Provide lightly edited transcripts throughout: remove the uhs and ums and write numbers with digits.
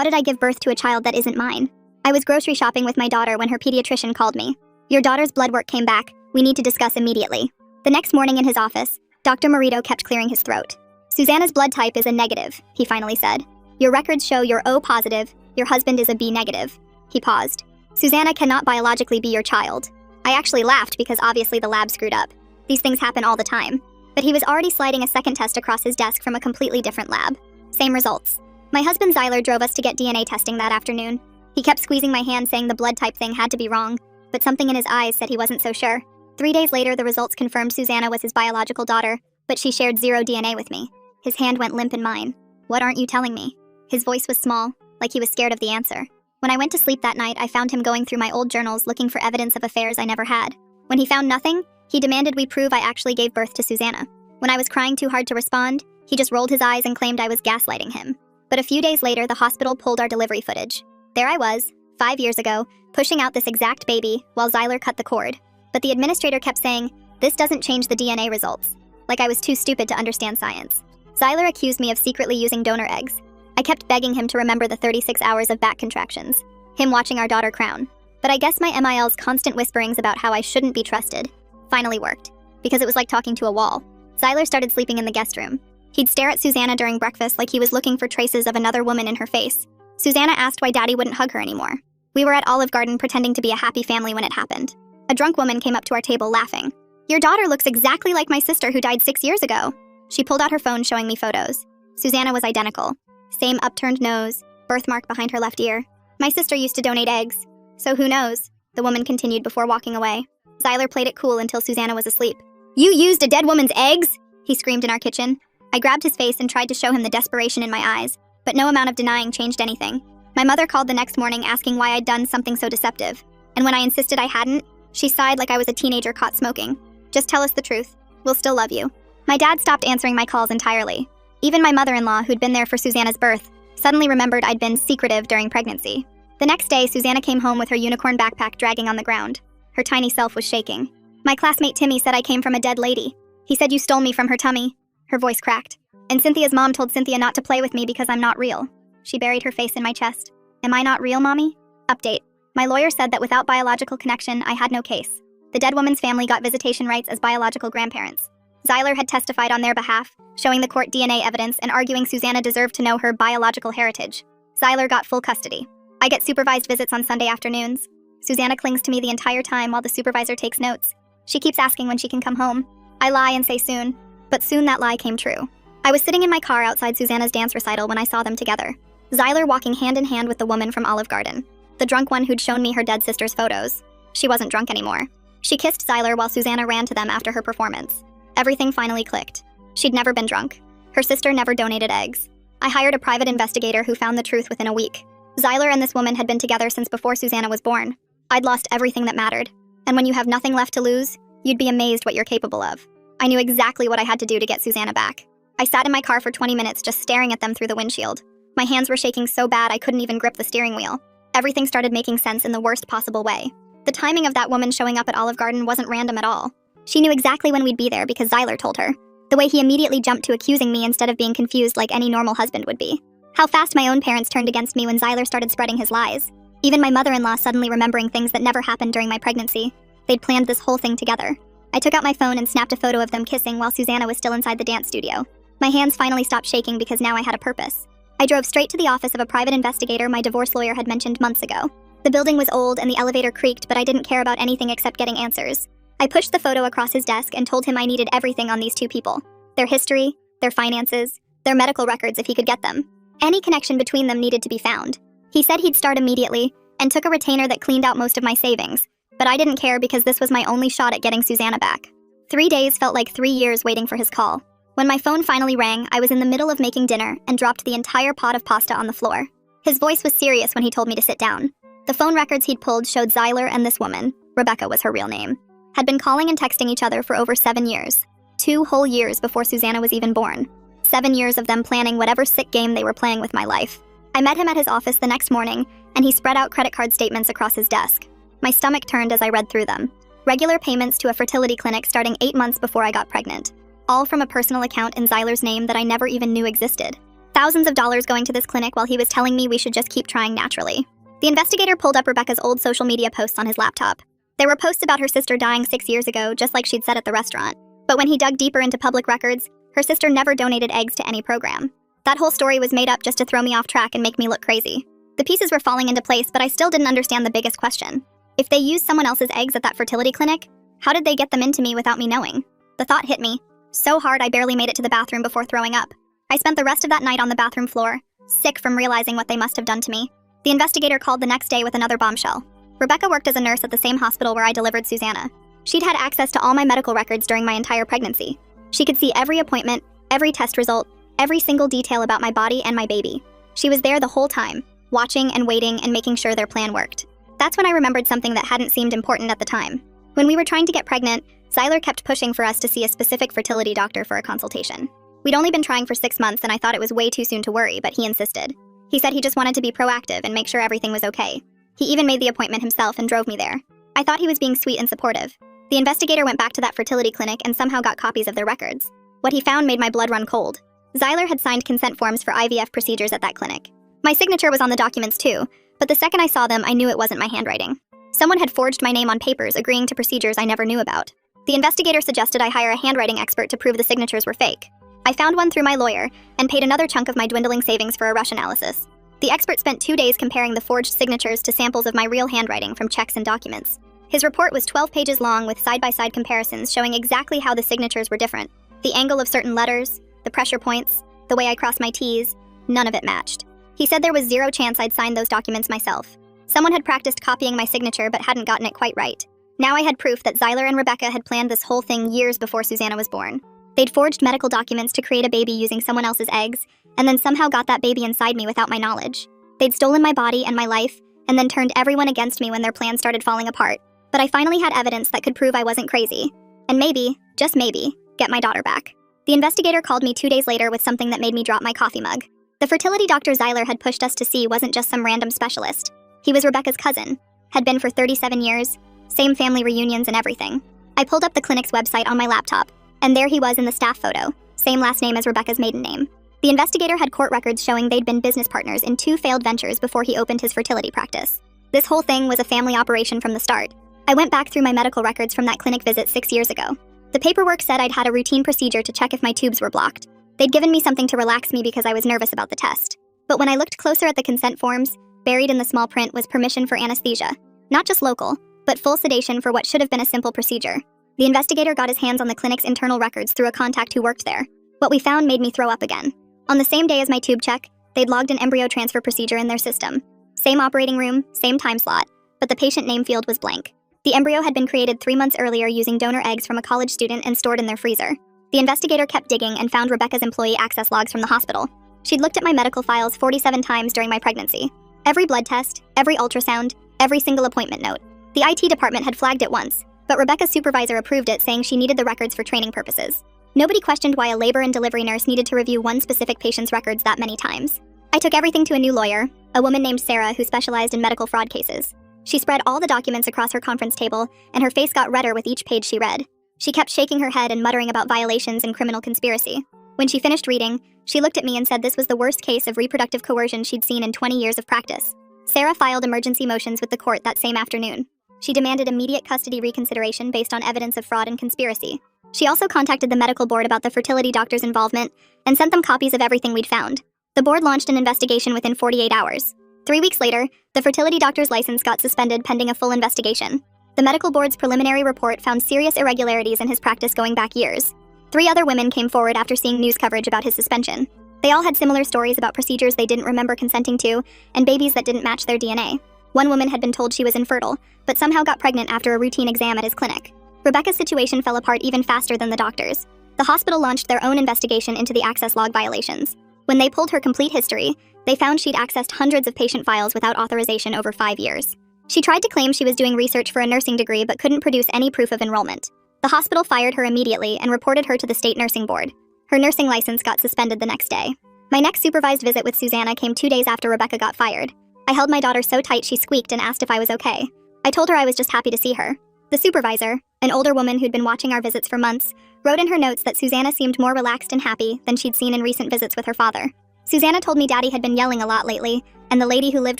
How did I give birth to a child that isn't mine? I was grocery shopping with my daughter when her pediatrician called me. Your daughter's blood work came back. We need to discuss immediately. The next morning in his office, Dr. Morito kept clearing his throat. Susanna's blood type is a negative, he finally said. Your records show you're O positive. Your husband is a B negative. He paused. Susanna cannot biologically be your child. I actually laughed because obviously the lab screwed up. These things happen all the time. But he was already sliding a second test across his desk from a completely different lab. Same results. My husband Zyler drove us to get DNA testing that afternoon. He kept squeezing my hand saying the blood type thing had to be wrong, but something in his eyes said he wasn't so sure. 3 days later, the results confirmed Susanna was his biological daughter, but she shared zero DNA with me. His hand went limp in mine. What aren't you telling me? His voice was small, like he was scared of the answer. When I went to sleep that night, I found him going through my old journals looking for evidence of affairs I never had. When he found nothing, he demanded we prove I actually gave birth to Susanna. When I was crying too hard to respond, he just rolled his eyes and claimed I was gaslighting him. But a few days later, the hospital pulled our delivery footage. There I was, 5 years ago, pushing out this exact baby while Zyler cut the cord. But the administrator kept saying, this doesn't change the DNA results. Like I was too stupid to understand science. Zyler accused me of secretly using donor eggs. I kept begging him to remember the 36 hours of back contractions, him watching our daughter crown. But I guess my MIL's constant whisperings about how I shouldn't be trusted finally worked, because it was like talking to a wall. Zyler started sleeping in the guest room. He'd stare at Susanna during breakfast like he was looking for traces of another woman in her face. Susanna asked why Daddy wouldn't hug her anymore. We were at Olive Garden pretending to be a happy family when it happened. A drunk woman came up to our table laughing. Your daughter looks exactly like my sister who died 6 years ago. She pulled out her phone showing me photos. Susanna was identical. Same upturned nose, birthmark behind her left ear. My sister used to donate eggs. So who knows? The woman continued before walking away. Zyler played it cool until Susanna was asleep. You used a dead woman's eggs? He screamed in our kitchen. I grabbed his face and tried to show him the desperation in my eyes, but no amount of denying changed anything. My mother called the next morning asking why I'd done something so deceptive. And when I insisted I hadn't, she sighed like I was a teenager caught smoking. Just tell us the truth. We'll still love you. My dad stopped answering my calls entirely. Even my mother-in-law, who'd been there for Susanna's birth, suddenly remembered I'd been secretive during pregnancy. The next day, Susanna came home with her unicorn backpack dragging on the ground. Her tiny self was shaking. My classmate Timmy said I came from a dead lady. He said you stole me from her tummy. Her voice cracked. And Cynthia's mom told Cynthia not to play with me because I'm not real. She buried her face in my chest. Am I not real, Mommy? Update. My lawyer said that without biological connection, I had no case. The dead woman's family got visitation rights as biological grandparents. Zyler had testified on their behalf, showing the court DNA evidence and arguing Susanna deserved to know her biological heritage. Zyler got full custody. I get supervised visits on Sunday afternoons. Susanna clings to me the entire time while the supervisor takes notes. She keeps asking when she can come home. I lie and say soon, but soon that lie came true. I was sitting in my car outside Susanna's dance recital when I saw them together. Zyler walking hand in hand with the woman from Olive Garden, the drunk one who'd shown me her dead sister's photos. She wasn't drunk anymore. She kissed Zyler while Susanna ran to them after her performance. Everything finally clicked. She'd never been drunk. Her sister never donated eggs. I hired a private investigator who found the truth within a week. Zyler and this woman had been together since before Susanna was born. I'd lost everything that mattered. And when you have nothing left to lose, you'd be amazed what you're capable of. I knew exactly what I had to do to get Susanna back. I sat in my car for 20 minutes just staring at them through the windshield. My hands were shaking so bad I couldn't even grip the steering wheel. Everything started making sense in the worst possible way. The timing of that woman showing up at Olive Garden wasn't random at all. She knew exactly when we'd be there because Zyler told her. The way he immediately jumped to accusing me instead of being confused like any normal husband would be. How fast my own parents turned against me when Zyler started spreading his lies. Even my mother-in-law suddenly remembering things that never happened during my pregnancy. They'd planned this whole thing together. I took out my phone and snapped a photo of them kissing while Susanna was still inside the dance studio. My hands finally stopped shaking because now I had a purpose. I drove straight to the office of a private investigator my divorce lawyer had mentioned months ago. The building was old and the elevator creaked, but I didn't care about anything except getting answers. I pushed the photo across his desk and told him I needed everything on these two people. Their history, their finances, their medical records if he could get them. Any connection between them needed to be found. He said he'd start immediately and took a retainer that cleaned out most of my savings. But I didn't care because this was my only shot at getting Susanna back. 3 days felt like 3 years waiting for his call. When my phone finally rang, I was in the middle of making dinner and dropped the entire pot of pasta on the floor. His voice was serious when he told me to sit down. The phone records he'd pulled showed Zyler and this woman, Rebecca was her real name, had been calling and texting each other for over 7 years. 2 whole years before Susanna was even born. 7 years of them planning whatever sick game they were playing with my life. I met him at his office the next morning, and he spread out credit card statements across his desk. My stomach turned as I read through them. Regular payments to a fertility clinic starting 8 months before I got pregnant. All from a personal account in Zyler's name that I never even knew existed. Thousands of dollars going to this clinic while he was telling me we should just keep trying naturally. The investigator pulled up Rebecca's old social media posts on his laptop. There were posts about her sister dying 6 years ago, just like she'd said at the restaurant. But when he dug deeper into public records, her sister never donated eggs to any program. That whole story was made up just to throw me off track and make me look crazy. The pieces were falling into place, but I still didn't understand the biggest question. If they used someone else's eggs at that fertility clinic, how did they get them into me without me knowing? The thought hit me so hard I barely made it to the bathroom before throwing up. I spent the rest of that night on the bathroom floor, sick from realizing what they must have done to me. The investigator called the next day with another bombshell. Rebecca worked as a nurse at the same hospital where I delivered Susanna. She'd had access to all my medical records during my entire pregnancy. She could see every appointment, every test result, every single detail about my body and my baby. She was there the whole time, watching and waiting and making sure their plan worked. That's when I remembered something that hadn't seemed important at the time. When we were trying to get pregnant, Zyler kept pushing for us to see a specific fertility doctor for a consultation. We'd only been trying for 6 months and I thought it was way too soon to worry, but he insisted. He said he just wanted to be proactive and make sure everything was okay. He even made the appointment himself and drove me there. I thought he was being sweet and supportive. The investigator went back to that fertility clinic and somehow got copies of their records. What he found made my blood run cold. Zyler had signed consent forms for IVF procedures at that clinic. My signature was on the documents too, but the second I saw them, I knew it wasn't my handwriting. Someone had forged my name on papers agreeing to procedures I never knew about. The investigator suggested I hire a handwriting expert to prove the signatures were fake. I found one through my lawyer and paid another chunk of my dwindling savings for a rush analysis. The expert spent 2 days comparing the forged signatures to samples of my real handwriting from checks and documents. His report was 12 pages long with side-by-side comparisons showing exactly how the signatures were different. The angle of certain letters, the pressure points, the way I crossed my T's, none of it matched. He said there was zero chance I'd signed those documents myself. Someone had practiced copying my signature but hadn't gotten it quite right. Now I had proof that Zyler and Rebecca had planned this whole thing years before Susanna was born. They'd forged medical documents to create a baby using someone else's eggs, and then somehow got that baby inside me without my knowledge. They'd stolen my body and my life, and then turned everyone against me when their plans started falling apart. But I finally had evidence that could prove I wasn't crazy. And maybe, just maybe, get my daughter back. The investigator called me 2 days later with something that made me drop my coffee mug. The fertility doctor Zyler had pushed us to see wasn't just some random specialist. He was Rebecca's cousin, had been for 37 years, same family reunions and everything. I pulled up the clinic's website on my laptop, and there he was in the staff photo, same last name as Rebecca's maiden name. The investigator had court records showing they'd been business partners in 2 failed ventures before he opened his fertility practice. This whole thing was a family operation from the start. I went back through my medical records from that clinic visit 6 years ago. The paperwork said I'd had a routine procedure to check if my tubes were blocked. They'd given me something to relax me because I was nervous about the test. But when I looked closer at the consent forms, buried in the small print was permission for anesthesia. Not just local, but full sedation for what should have been a simple procedure. The investigator got his hands on the clinic's internal records through a contact who worked there. What we found made me throw up again. On the same day as my tube check, they'd logged an embryo transfer procedure in their system. Same operating room, same time slot, but the patient name field was blank. The embryo had been created 3 months earlier using donor eggs from a college student and stored in their freezer. The investigator kept digging and found Rebecca's employee access logs from the hospital. She'd looked at my medical files 47 times during my pregnancy. Every blood test, every ultrasound, every single appointment note. The IT department had flagged it once, but Rebecca's supervisor approved it, saying she needed the records for training purposes. Nobody questioned why a labor and delivery nurse needed to review one specific patient's records that many times. I took everything to a new lawyer, a woman named Sarah who specialized in medical fraud cases. She spread all the documents across her conference table, and her face got redder with each page she read. She kept shaking her head and muttering about violations and criminal conspiracy. When she finished reading, she looked at me and said this was the worst case of reproductive coercion she'd seen in 20 years of practice. Sarah filed emergency motions with the court that same afternoon. She demanded immediate custody reconsideration based on evidence of fraud and conspiracy. She also contacted the medical board about the fertility doctor's involvement and sent them copies of everything we'd found. The board launched an investigation within 48 hours. 3 weeks later, the fertility doctor's license got suspended pending a full investigation. The medical board's preliminary report found serious irregularities in his practice going back years. 3 other women came forward after seeing news coverage about his suspension. They all had similar stories about procedures they didn't remember consenting to and babies that didn't match their DNA. One woman had been told she was infertile, but somehow got pregnant after a routine exam at his clinic. Rebecca's situation fell apart even faster than the doctor's. The hospital launched their own investigation into the access log violations. When they pulled her complete history, they found she'd accessed hundreds of patient files without authorization over 5 years. She tried to claim she was doing research for a nursing degree but couldn't produce any proof of enrollment. The hospital fired her immediately and reported her to the state nursing board. Her nursing license got suspended the next day. My next supervised visit with Susanna came 2 days after Rebecca got fired. I held my daughter so tight she squeaked and asked if I was okay. I told her I was just happy to see her. The supervisor, an older woman who'd been watching our visits for months, wrote in her notes that Susanna seemed more relaxed and happy than she'd seen in recent visits with her father. Susanna told me Daddy had been yelling a lot lately, and the lady who lived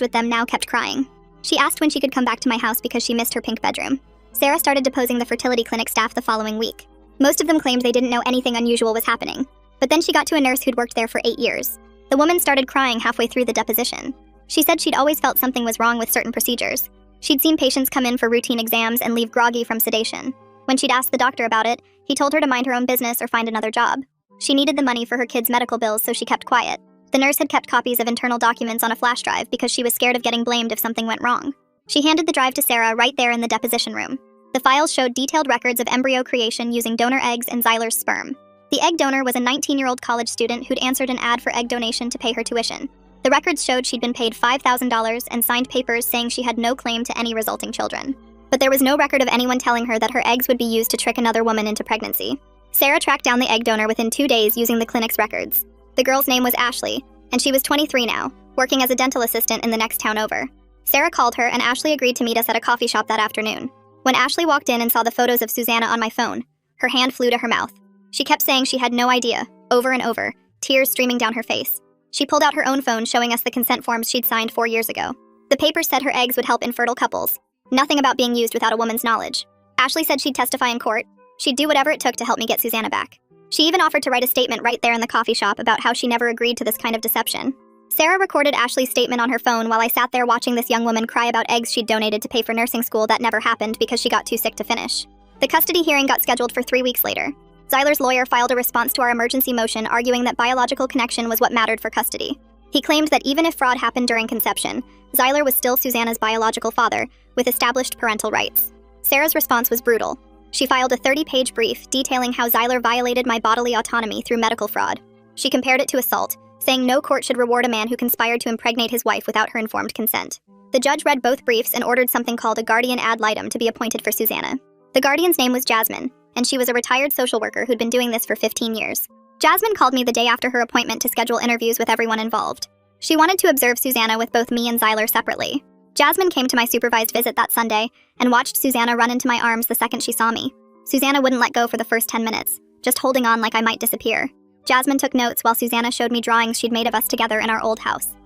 with them now kept crying. She asked when she could come back to my house because she missed her pink bedroom. Sarah started deposing the fertility clinic staff the following week. Most of them claimed they didn't know anything unusual was happening. But then she got to a nurse who'd worked there for 8 years. The woman started crying halfway through the deposition. She said she'd always felt something was wrong with certain procedures. She'd seen patients come in for routine exams and leave groggy from sedation. When she'd asked the doctor about it, he told her to mind her own business or find another job. She needed the money for her kids' medical bills, so she kept quiet. The nurse had kept copies of internal documents on a flash drive because she was scared of getting blamed if something went wrong. She handed the drive to Sarah right there in the deposition room. The files showed detailed records of embryo creation using donor eggs and Zyler's sperm. The egg donor was a 19-year-old college student who'd answered an ad for egg donation to pay her tuition. The records showed she'd been paid $5,000 and signed papers saying she had no claim to any resulting children. But there was no record of anyone telling her that her eggs would be used to trick another woman into pregnancy. Sarah tracked down the egg donor within 2 days using the clinic's records. The girl's name was Ashley, and she was 23 now, working as a dental assistant in the next town over. Sarah called her, and Ashley agreed to meet us at a coffee shop that afternoon. When Ashley walked in and saw the photos of Susanna on my phone, her hand flew to her mouth. She kept saying she had no idea, over and over, tears streaming down her face. She pulled out her own phone, showing us the consent forms she'd signed 4 years ago. The papers said her eggs would help infertile couples. Nothing about being used without a woman's knowledge. Ashley said she'd testify in court. She'd do whatever it took to help me get Susanna back. She even offered to write a statement right there in the coffee shop about how she never agreed to this kind of deception. Sarah recorded Ashley's statement on her phone while I sat there watching this young woman cry about eggs she'd donated to pay for nursing school that never happened because she got too sick to finish. The custody hearing got scheduled for 3 weeks later. Zyler's lawyer filed a response to our emergency motion arguing that biological connection was what mattered for custody. He claimed that even if fraud happened during conception, Zyler was still Susanna's biological father, with established parental rights. Sarah's response was brutal. She filed a 30-page brief detailing how Zyler violated my bodily autonomy through medical fraud. She compared it to assault, saying no court should reward a man who conspired to impregnate his wife without her informed consent. The judge read both briefs and ordered something called a guardian ad litem to be appointed for Susanna. The guardian's name was Jasmine, and she was a retired social worker who'd been doing this for 15 years. Jasmine called me the day after her appointment to schedule interviews with everyone involved. She wanted to observe Susanna with both me and Zyler separately. Jasmine came to my supervised visit that Sunday and watched Susanna run into my arms the second she saw me. Susanna wouldn't let go for the first 10 minutes, just holding on like I might disappear. Jasmine took notes while Susanna showed me drawings she'd made of us together in our old house.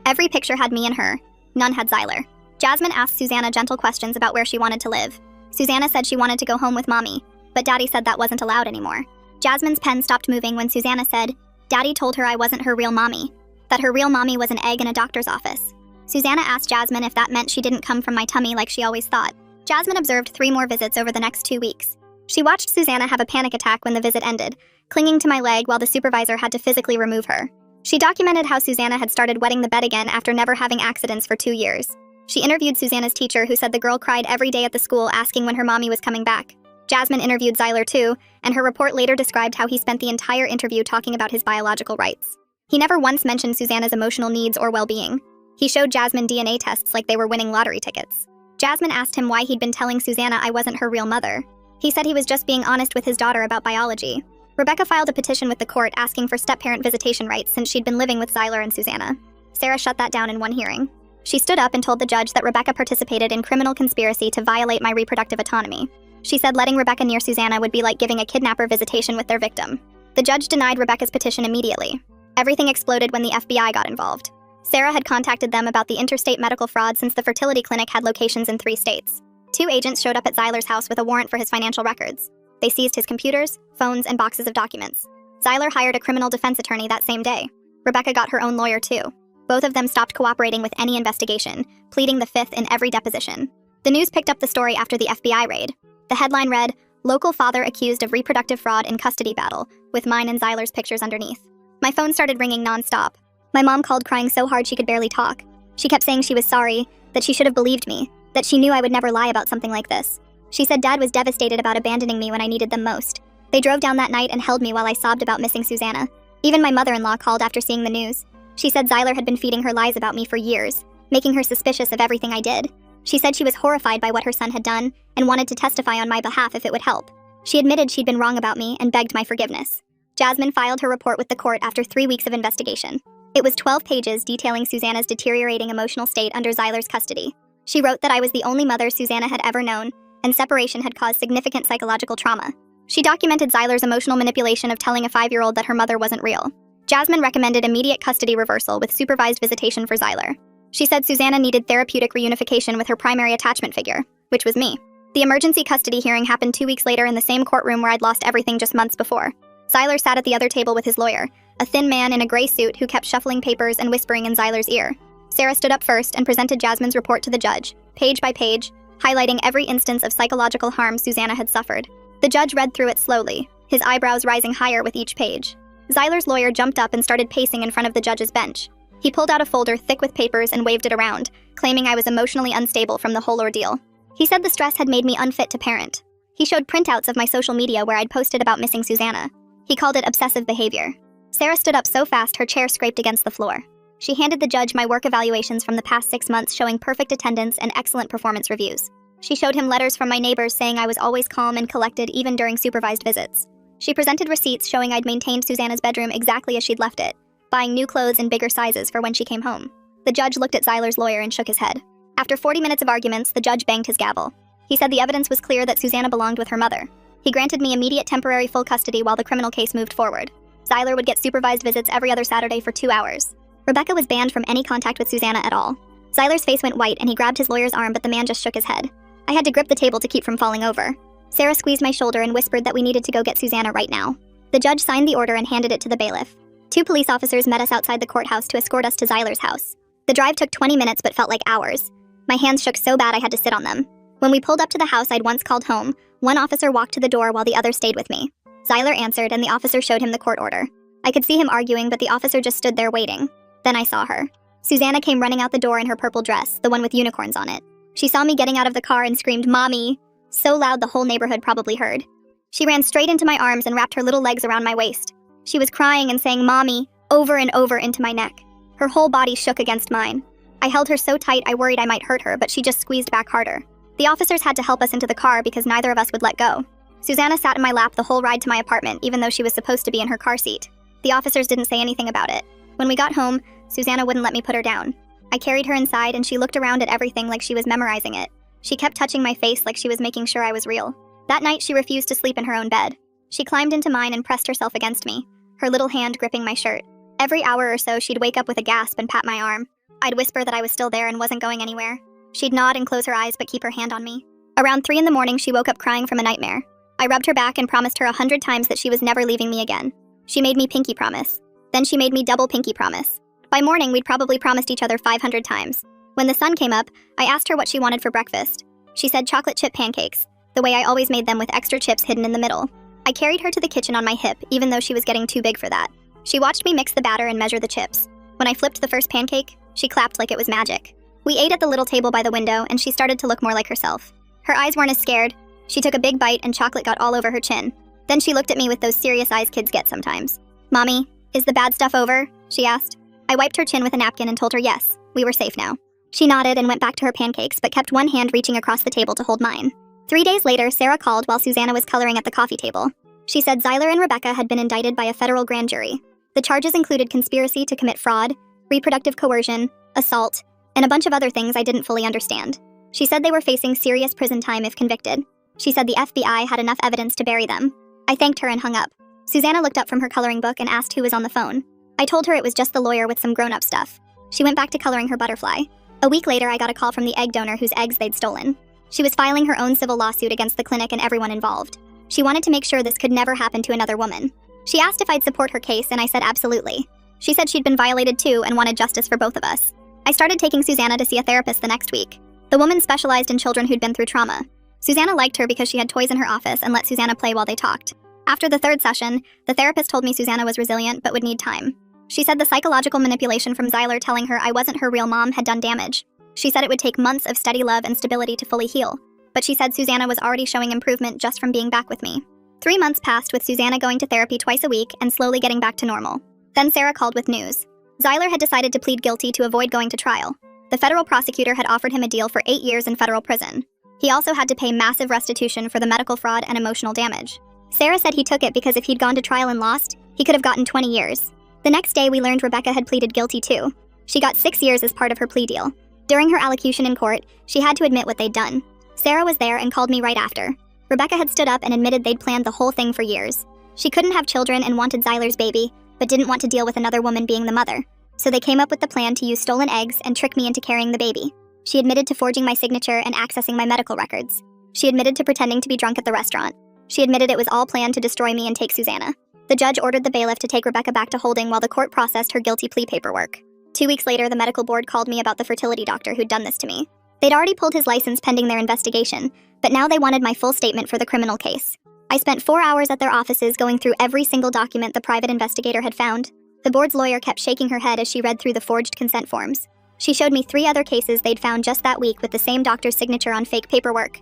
Every picture had me and her. None had Zyler. Jasmine asked Susanna gentle questions about where she wanted to live. Susanna said she wanted to go home with Mommy, but Daddy said that wasn't allowed anymore. Jasmine's pen stopped moving when Susanna said, Daddy told her I wasn't her real mommy, that her real mommy was an egg in a doctor's office. Susanna asked Jasmine if that meant she didn't come from my tummy like she always thought. Jasmine observed 3 more visits over the next 2 weeks. She watched Susanna have a panic attack when the visit ended, clinging to my leg while the supervisor had to physically remove her. She documented how Susanna had started wetting the bed again after never having accidents for 2 years. She interviewed Susanna's teacher, who said the girl cried every day at the school asking when her mommy was coming back. Jasmine interviewed Zyler too, and her report later described how he spent the entire interview talking about his biological rights. He never once mentioned Susanna's emotional needs or well-being. He showed Jasmine DNA tests like they were winning lottery tickets. Jasmine asked him why he'd been telling Susanna I wasn't her real mother. He said he was just being honest with his daughter about biology. Rebecca filed a petition with the court asking for step-parent visitation rights since she'd been living with Zyler and Susanna. Sarah shut that down in one hearing. She stood up and told the judge that Rebecca participated in criminal conspiracy to violate my reproductive autonomy. She said letting Rebecca near Susanna would be like giving a kidnapper visitation with their victim. The judge denied Rebecca's petition immediately. Everything exploded when the FBI got involved. Sarah had contacted them about the interstate medical fraud since the fertility clinic had locations in 3 states. 2 agents showed up at Zyler's house with a warrant for his financial records. They seized his computers, phones, and boxes of documents. Zyler hired a criminal defense attorney that same day. Rebecca got her own lawyer too. Both of them stopped cooperating with any investigation, pleading the fifth in every deposition. The news picked up the story after the FBI raid. The headline read, "Local father accused of reproductive fraud in custody battle," with mine and Zyler's pictures underneath. My phone started ringing nonstop. My mom called crying so hard she could barely talk. She kept saying she was sorry, that she should have believed me, that she knew I would never lie about something like this. She said Dad was devastated about abandoning me when I needed them most. They drove down that night and held me while I sobbed about missing Susanna. Even my mother-in-law called after seeing the news. She said Zyler had been feeding her lies about me for years, making her suspicious of everything I did. She said she was horrified by what her son had done and wanted to testify on my behalf if it would help. She admitted she'd been wrong about me and begged my forgiveness. Jasmine filed her report with the court after 3 weeks of investigation. It was 12 pages detailing Susanna's deteriorating emotional state under Zyler's custody. She wrote that I was the only mother Susanna had ever known, and separation had caused significant psychological trauma. She documented Zyler's emotional manipulation of telling a 5-year-old that her mother wasn't real. Jasmine recommended immediate custody reversal with supervised visitation for Zyler. She said Susanna needed therapeutic reunification with her primary attachment figure, which was me. The emergency custody hearing happened 2 weeks later in the same courtroom where I'd lost everything just months before. Zyler sat at the other table with his lawyer, a thin man in a gray suit who kept shuffling papers and whispering in Zyler's ear. Sarah stood up first and presented Jasmine's report to the judge, page by page, highlighting every instance of psychological harm Susanna had suffered. The judge read through it slowly, his eyebrows rising higher with each page. Zyler's lawyer jumped up and started pacing in front of the judge's bench. He pulled out a folder thick with papers and waved it around, claiming I was emotionally unstable from the whole ordeal. He said the stress had made me unfit to parent. He showed printouts of my social media where I'd posted about missing Susanna. He called it obsessive behavior. Sarah stood up so fast her chair scraped against the floor. She handed the judge my work evaluations from the past 6 months showing perfect attendance and excellent performance reviews. She showed him letters from my neighbors saying I was always calm and collected even during supervised visits. She presented receipts showing I'd maintained Susanna's bedroom exactly as she'd left it, buying new clothes in bigger sizes for when she came home. The judge looked at Zyler's lawyer and shook his head. After 40 minutes of arguments, the judge banged his gavel. He said the evidence was clear that Susanna belonged with her mother. He granted me immediate temporary full custody while the criminal case moved forward. Zyler would get supervised visits every other Saturday for 2 hours. Rebecca was banned from any contact with Susanna at all. Zyler's face went white and he grabbed his lawyer's arm, but the man just shook his head. I had to grip the table to keep from falling over. Sarah squeezed my shoulder and whispered that we needed to go get Susanna right now. The judge signed the order and handed it to the bailiff. 2 police officers met us outside the courthouse to escort us to Zyler's house. The drive took 20 minutes but felt like hours. My hands shook so bad I had to sit on them. When we pulled up to the house I'd once called home, one officer walked to the door while the other stayed with me. Zyler answered and the officer showed him the court order. I could see him arguing, but the officer just stood there waiting. Then I saw her. Susanna came running out the door in her purple dress, the one with unicorns on it. She saw me getting out of the car and screamed, "Mommy!" so loud the whole neighborhood probably heard. She ran straight into my arms and wrapped her little legs around my waist. She was crying and saying "Mommy" over and over into my neck. Her whole body shook against mine. I held her so tight I worried I might hurt her, but she just squeezed back harder. The officers had to help us into the car because neither of us would let go. Susanna sat in my lap the whole ride to my apartment, even though she was supposed to be in her car seat. The officers didn't say anything about it. When we got home, Susanna wouldn't let me put her down. I carried her inside and she looked around at everything like she was memorizing it. She kept touching my face like she was making sure I was real. That night she refused to sleep in her own bed. She climbed into mine and pressed herself against me, her little hand gripping my shirt. Every hour or so she'd wake up with a gasp and pat my arm. I'd whisper that I was still there and wasn't going anywhere. She'd nod and close her eyes but keep her hand on me. Around 3 in the morning she woke up crying from a nightmare. I rubbed her back and promised her 100 times that she was never leaving me again. She made me pinky promise. Then she made me double pinky promise. By morning we'd probably promised each other 500 times. When the sun came up, I asked her what she wanted for breakfast. She said chocolate chip pancakes, the way I always made them with extra chips hidden in the middle. I carried her to the kitchen on my hip, even though she was getting too big for that. She watched me mix the batter and measure the chips. When I flipped the first pancake, she clapped like it was magic. We ate at the little table by the window, and she started to look more like herself. Her eyes weren't as scared. She took a big bite and chocolate got all over her chin. Then she looked at me with those serious eyes kids get sometimes. "Mommy, is the bad stuff over?" she asked. I wiped her chin with a napkin and told her yes, we were safe now. She nodded and went back to her pancakes, but kept one hand reaching across the table to hold mine. 3 days later, Sarah called while Susanna was coloring at the coffee table. She said Zyler and Rebecca had been indicted by a federal grand jury. The charges included conspiracy to commit fraud, reproductive coercion, assault, and a bunch of other things I didn't fully understand. She said they were facing serious prison time if convicted. She said the FBI had enough evidence to bury them. I thanked her and hung up. Susanna looked up from her coloring book and asked who was on the phone. I told her it was just the lawyer with some grown-up stuff. She went back to coloring her butterfly. A week later, I got a call from the egg donor whose eggs they'd stolen. She was filing her own civil lawsuit against the clinic and everyone involved. She wanted to make sure this could never happen to another woman. She asked if I'd support her case, and I said absolutely. She said she'd been violated too and wanted justice for both of us. I started taking Susanna to see a therapist the next week. The woman specialized in children who'd been through trauma. Susanna liked her because she had toys in her office and let Susanna play while they talked. After the 3rd session, the therapist told me Susanna was resilient but would need time. She said the psychological manipulation from Zyler telling her I wasn't her real mom had done damage. She said it would take months of steady love and stability to fully heal, but she said Susanna was already showing improvement just from being back with me. 3 months passed with Susanna going to therapy twice a week and slowly getting back to normal. Then Sarah called with news. Zyler had decided to plead guilty to avoid going to trial. The federal prosecutor had offered him a deal for 8 years in federal prison. He also had to pay massive restitution for the medical fraud and emotional damage. Sarah said he took it because if he'd gone to trial and lost, he could have gotten 20 years. The next day, we learned Rebecca had pleaded guilty too. She got 6 years as part of her plea deal. During her allocution in court, she had to admit what they'd done. Sarah was there and called me right after. Rebecca had stood up and admitted they'd planned the whole thing for years. She couldn't have children and wanted Zyler's baby, but didn't want to deal with another woman being the mother. So they came up with the plan to use stolen eggs and trick me into carrying the baby. She admitted to forging my signature and accessing my medical records. She admitted to pretending to be drunk at the restaurant. She admitted it was all planned to destroy me and take Susanna. The judge ordered the bailiff to take Rebecca back to holding while the court processed her guilty plea paperwork. 2 weeks later, the medical board called me about the fertility doctor who'd done this to me. They'd already pulled his license pending their investigation, but now they wanted my full statement for the criminal case. I spent 4 hours at their offices going through every single document the private investigator had found. The board's lawyer kept shaking her head as she read through the forged consent forms. She showed me 3 other cases they'd found just that week with the same doctor's signature on fake paperwork.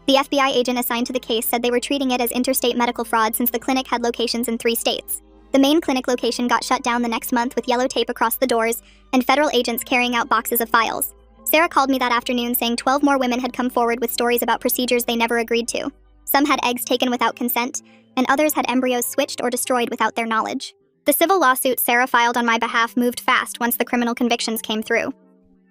The FBI agent assigned to the case said they were treating it as interstate medical fraud since the clinic had locations in 3 states. The main clinic location got shut down the next month with yellow tape across the doors and federal agents carrying out boxes of files. Sarah called me that afternoon saying 12 more women had come forward with stories about procedures they never agreed to. Some had eggs taken without consent, and others had embryos switched or destroyed without their knowledge. The civil lawsuit Sarah filed on my behalf moved fast once the criminal convictions came through.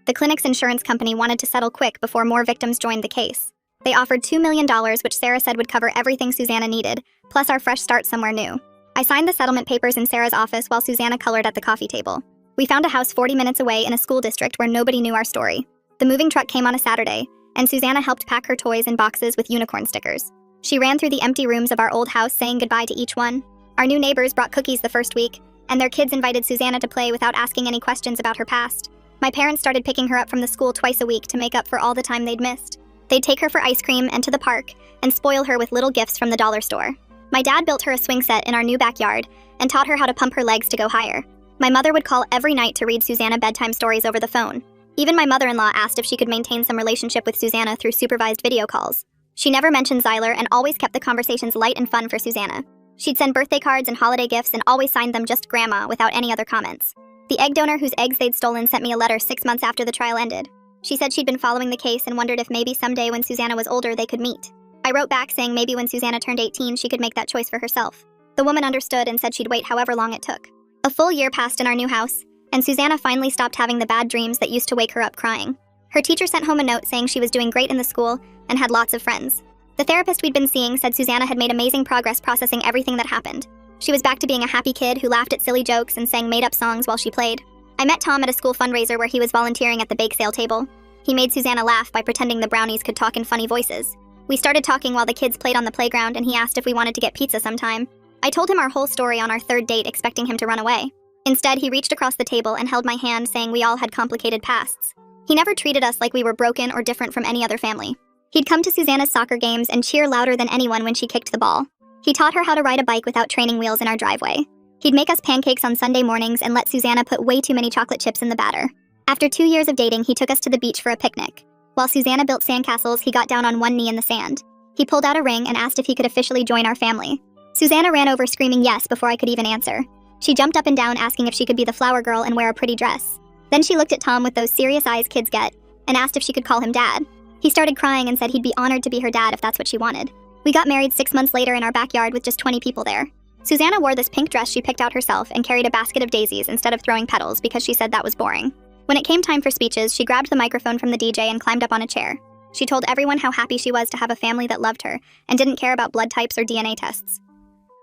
The clinic's insurance company wanted to settle quick before more victims joined the case. They offered $2 million, which Sarah said would cover everything Susanna needed, plus our fresh start somewhere new. I signed the settlement papers in Sarah's office while Susanna colored at the coffee table. We found a house 40 minutes away in a school district where nobody knew our story. The moving truck came on a Saturday, and Susanna helped pack her toys in boxes with unicorn stickers. She ran through the empty rooms of our old house saying goodbye to each one. Our new neighbors brought cookies the first week, and their kids invited Susanna to play without asking any questions about her past. My parents started picking her up from the school twice a week to make up for all the time they'd missed. They'd take her for ice cream and to the park, and spoil her with little gifts from the dollar store. My dad built her a swing set in our new backyard, and taught her how to pump her legs to go higher. My mother would call every night to read Susanna bedtime stories over the phone. Even my mother-in-law asked if she could maintain some relationship with Susanna through supervised video calls. She never mentioned Zyler and always kept the conversations light and fun for Susanna. She'd send birthday cards and holiday gifts and always signed them just Grandma without any other comments. The egg donor whose eggs they'd stolen sent me a letter 6 months after the trial ended. She said she'd been following the case and wondered if maybe someday when Susanna was older they could meet. I wrote back saying maybe when Susanna turned 18 she could make that choice for herself. The woman understood and said she'd wait however long it took. A full year passed in our new house, and Susanna finally stopped having the bad dreams that used to wake her up crying. Her teacher sent home a note saying she was doing great in the school and had lots of friends. The therapist we'd been seeing said Susanna had made amazing progress processing everything that happened. She was back to being a happy kid who laughed at silly jokes and sang made-up songs while she played. I met Tom at a school fundraiser where he was volunteering at the bake sale table. He made Susanna laugh by pretending the brownies could talk in funny voices. We started talking while the kids played on the playground, and he asked if we wanted to get pizza sometime. I told him our whole story on our 3rd date, expecting him to run away. Instead, he reached across the table and held my hand, saying we all had complicated pasts. He never treated us like we were broken or different from any other family. He'd come to Susanna's soccer games and cheer louder than anyone when she kicked the ball. He taught her how to ride a bike without training wheels in our driveway. He'd make us pancakes on Sunday mornings and let Susanna put way too many chocolate chips in the batter. After 2 years of dating, he took us to the beach for a picnic. While Susanna built sandcastles, he got down on one knee in the sand. He pulled out a ring and asked if he could officially join our family. Susanna ran over screaming yes before I could even answer. She jumped up and down asking if she could be the flower girl and wear a pretty dress. Then she looked at Tom with those serious eyes kids get and asked if she could call him dad. He started crying and said he'd be honored to be her dad if that's what she wanted. We got married 6 months later in our backyard with just 20 people there. Susanna wore this pink dress she picked out herself and carried a basket of daisies instead of throwing petals because she said that was boring. When it came time for speeches, she grabbed the microphone from the DJ and climbed up on a chair. She told everyone how happy she was to have a family that loved her and didn't care about blood types or DNA tests.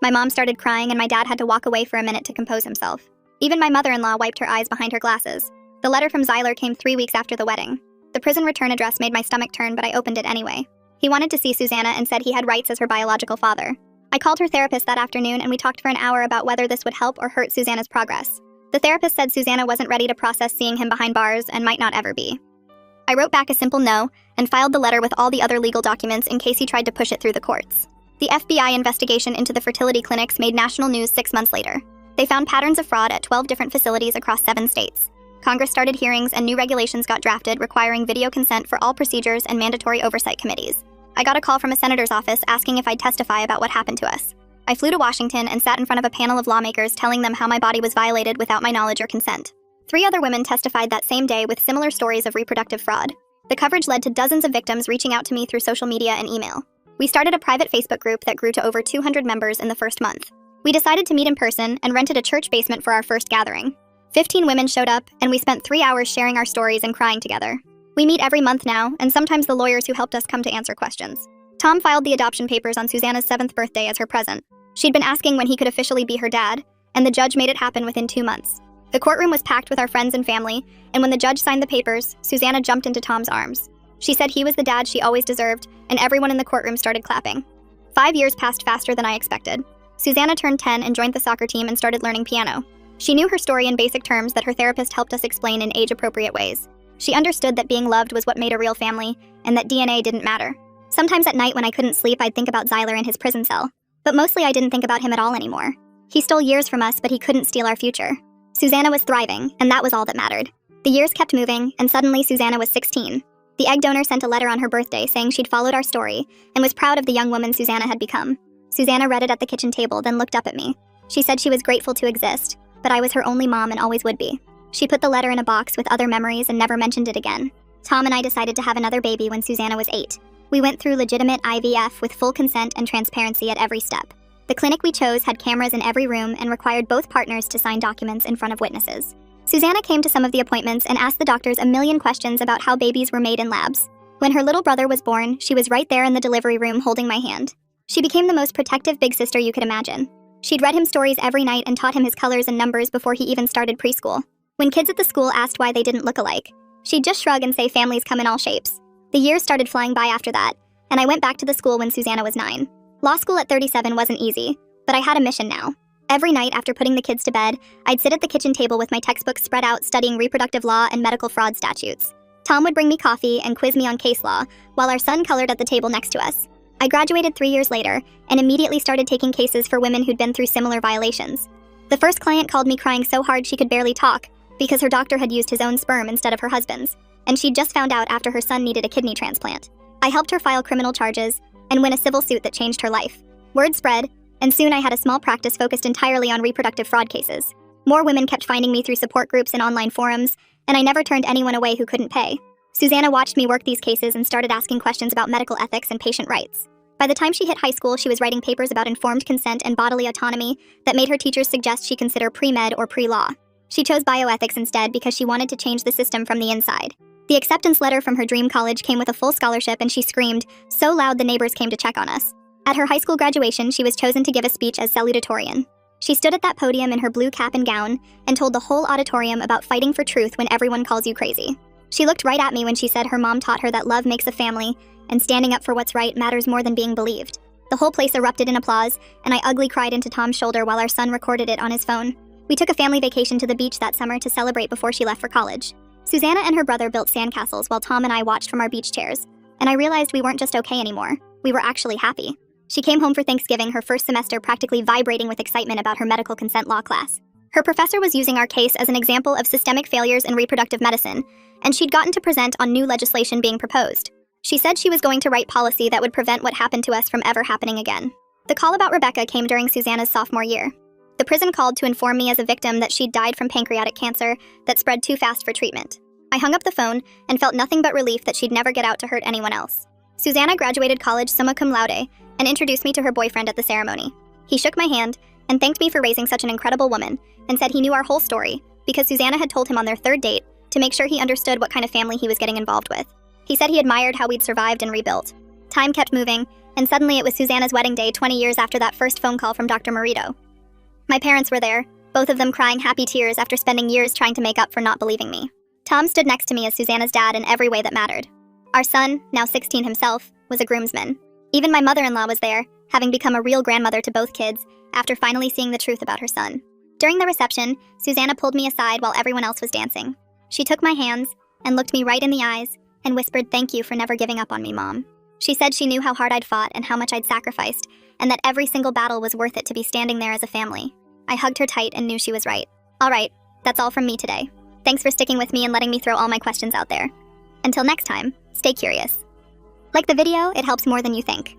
My mom started crying and my dad had to walk away for a minute to compose himself. Even my mother-in-law wiped her eyes behind her glasses. The letter from Zyler came 3 weeks after the wedding. The prison return address made my stomach turn, but I opened it anyway. He wanted to see Susanna and said he had rights as her biological father. I called her therapist that afternoon and we talked for an hour about whether this would help or hurt Susanna's progress. The therapist said Susanna wasn't ready to process seeing him behind bars and might not ever be. I wrote back a simple no and filed the letter with all the other legal documents in case he tried to push it through the courts. The FBI investigation into the fertility clinics made national news 6 months later. They found patterns of fraud at 12 different facilities across 7 states. Congress started hearings and new regulations got drafted requiring video consent for all procedures and mandatory oversight committees. I got a call from a senator's office asking if I'd testify about what happened to us. I flew to Washington and sat in front of a panel of lawmakers telling them how my body was violated without my knowledge or consent. 3 other women testified that same day with similar stories of reproductive fraud. The coverage led to dozens of victims reaching out to me through social media and email. We started a private Facebook group that grew to over 200 members in the first month. We decided to meet in person and rented a church basement for our first gathering. 15 women showed up, and we spent 3 hours sharing our stories and crying together. We meet every month now, and sometimes the lawyers who helped us come to answer questions. Tom filed the adoption papers on Susanna's 7th birthday as her present. She'd been asking when he could officially be her dad, and the judge made it happen within 2 months. The courtroom was packed with our friends and family, and when the judge signed the papers, Susanna jumped into Tom's arms. She said he was the dad she always deserved, and everyone in the courtroom started clapping. 5 years passed faster than I expected. Susanna turned 10 and joined the soccer team and started learning piano. She knew her story in basic terms that her therapist helped us explain in age-appropriate ways. She understood that being loved was what made a real family, and that DNA didn't matter. Sometimes at night when I couldn't sleep, I'd think about Zyler in his prison cell. But mostly I didn't think about him at all anymore. He stole years from us, but he couldn't steal our future. Susanna was thriving, and that was all that mattered. The years kept moving, and suddenly Susanna was 16. The egg donor sent a letter on her birthday saying she'd followed our story and was proud of the young woman Susanna had become. Susanna read it at the kitchen table, then looked up at me. She said she was grateful to exist, but I was her only mom and always would be. She put the letter in a box with other memories and never mentioned it again. Tom and I decided to have another baby when Susanna was 8. We went through legitimate IVF with full consent and transparency at every step. The clinic we chose had cameras in every room and required both partners to sign documents in front of witnesses. Susanna came to some of the appointments and asked the doctors a million questions about how babies were made in labs. When her little brother was born, she was right there in the delivery room holding my hand. She became the most protective big sister you could imagine. She'd read him stories every night and taught him his colors and numbers before he even started preschool. When kids at the school asked why they didn't look alike, she'd just shrug and say families come in all shapes. The years started flying by after that, and I went back to the school when Susanna was 9. Law school at 37 wasn't easy, but I had a mission now. Every night after putting the kids to bed, I'd sit at the kitchen table with my textbooks spread out studying reproductive law and medical fraud statutes. Tom would bring me coffee and quiz me on case law, while our son colored at the table next to us. I graduated 3 years later, and immediately started taking cases for women who'd been through similar violations. The first client called me crying so hard she could barely talk, because her doctor had used his own sperm instead of her husband's, and she'd just found out after her son needed a kidney transplant. I helped her file criminal charges, and win a civil suit that changed her life. Word spread, and soon I had a small practice focused entirely on reproductive fraud cases. More women kept finding me through support groups and online forums, and I never turned anyone away who couldn't pay. Susanna watched me work these cases and started asking questions about medical ethics and patient rights. By the time she hit high school, she was writing papers about informed consent and bodily autonomy that made her teachers suggest she consider pre-med or pre-law. She chose bioethics instead because she wanted to change the system from the inside. The acceptance letter from her dream college came with a full scholarship, and she screamed so loud the neighbors came to check on us. At her high school graduation, she was chosen to give a speech as salutatorian. She stood at that podium in her blue cap and gown and told the whole auditorium about fighting for truth when everyone calls you crazy. She looked right at me when she said her mom taught her that love makes a family and standing up for what's right matters more than being believed. The whole place erupted in applause, and I ugly cried into Tom's shoulder while our son recorded it on his phone. We took a family vacation to the beach that summer to celebrate before she left for college. Susanna and her brother built sandcastles while Tom and I watched from our beach chairs, and I realized we weren't just okay anymore. We were actually happy. She came home for Thanksgiving, her first semester practically vibrating with excitement about her medical consent law class. Her professor was using our case as an example of systemic failures in reproductive medicine, and she'd gotten to present on new legislation being proposed. She said she was going to write policy that would prevent what happened to us from ever happening again. The call about Rebecca came during Susanna's sophomore year. The prison called to inform me as a victim that she'd died from pancreatic cancer that spread too fast for treatment. I hung up the phone and felt nothing but relief that she'd never get out to hurt anyone else. Susanna graduated college summa cum laude and introduced me to her boyfriend at the ceremony. He shook my hand and thanked me for raising such an incredible woman and said he knew our whole story because Susanna had told him on their third date to make sure he understood what kind of family he was getting involved with. He said he admired how we'd survived and rebuilt. Time kept moving, and suddenly it was Susanna's wedding day 20 years after that first phone call from Dr. Marito. My parents were there, both of them crying happy tears after spending years trying to make up for not believing me. Tom stood next to me as Susanna's dad in every way that mattered. Our son, now 16 himself, was a groomsman. Even my mother-in-law was there, having become a real grandmother to both kids after finally seeing the truth about her son. During the reception, Susanna pulled me aside while everyone else was dancing. She took my hands and looked me right in the eyes and whispered, "Thank you for never giving up on me, Mom." She said she knew how hard I'd fought and how much I'd sacrificed, and that every single battle was worth it to be standing there as a family. I hugged her tight and knew she was right. All right, that's all from me today. Thanks for sticking with me and letting me throw all my questions out there. Until next time, stay curious. Like the video, it helps more than you think.